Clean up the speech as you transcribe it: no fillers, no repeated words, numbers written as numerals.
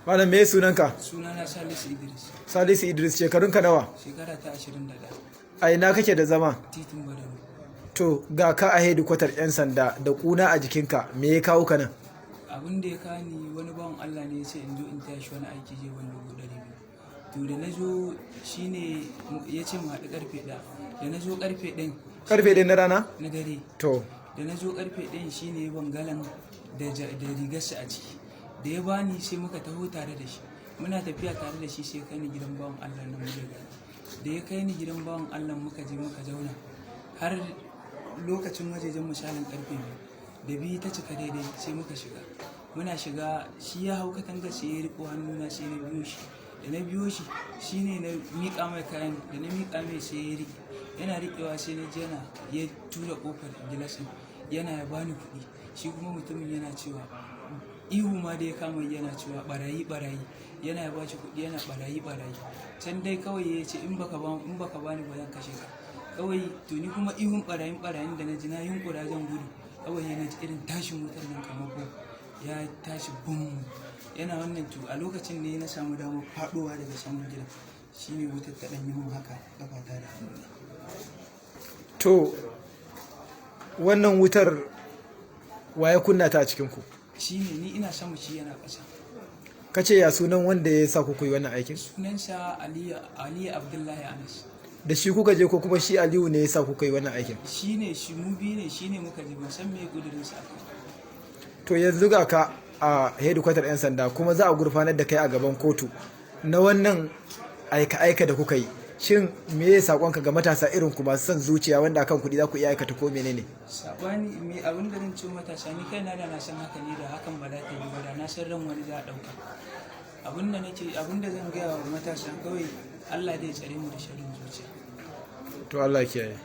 Malam me sunanka? Sunana Salisu Idris. Salisu Idris, shekarunka nawa? Shekara ta 21. A ina kake da zama? Titin Badaro. To ga ka a hedikwatar 'yan sanda da kuna a jikinka, me ya kawo ka nan? Abin da ya kani wani bawan Allah ne ya ce in zo in tashi wani aiki je wani $200. To da na zo shi ne ya ce mu haɗu ƙarfe 1. Da na zo ƙarfe 1. Karfe ɗaya na rana? Na dare. To. Da na zo ƙarfe 1 shi ne bangalan da rigarsa a ciki. Da ya bani sai muka taho tare da shi. Muna tafiya tare da shi sai kai ni gidan bawan Allah na Mulega. Da ya kai ni gidan bawan Allah muka je muka zauna. Har lokacin wajejen misalin ƙarfe 2 ta cika daidai sai muka shiga. Muna shiga shi ya hau katangar sai ya riƙo hannuna sai na biyo shi. Da na biyo shi shi ne na miƙa mai kayan, da na miƙa mai sai ya riƙe. Yana riƙewa sai na ji ya tura ƙofar gilasin yana ya bani kuɗi. Shi kuma mutumin yana cewa ihu ma da ya kama yana cewa ɓarayi ɓarayi, yana ya bashi kuɗi yana ɓarayi ɓarayi. Can dai kawai ya ce in baka bani ba zan kashe ka. Kawai to ni kuma ihun ɓarayin da na ji na yunƙura zan gudu. Kawai yana ji irin tashin wutar nan kamar bom ya tashi bum. Yana wannan to a lokacin ne na samu damar faɗowa daga saman gidan. Shi ne wutar ta ɗan yi mun haka ƙafata da hannuna. To wannan wutar wa ya kunna ta a cikinku? Shi ne ni ina sama shi yana ƙasa. Ka ce ya sunan wanda ya sa kuku yi wannan aikin? Sunansa Aliyu Abdullahi Anas. Da shi kuka je ko kuma shi Aliyu ne ya sa kuka yi wannan aikin? Shi ne shi mu biyu ne shi ne muka je ban san me ƙudurinsa akai. To yanzu ga ka a hedikwatar 'yan sanda kuma za a gurfanar da kai a gaban kotu na wannan aika-aika da kuka yi. Shin me ya saƙonka ga matasa irin ku masu son zuciya wanda akan kuɗi za ku iya aikata ko menene? Saɓani me abin da zan ce matasa ni kaina da na san haka ne da hakan ba za ta yi ba da na san ran wani za a ɗauka. Abin da zan gaya wa matasa kawai Allah zai tsare mu da sharrin zuciya. To Allah kiyaye.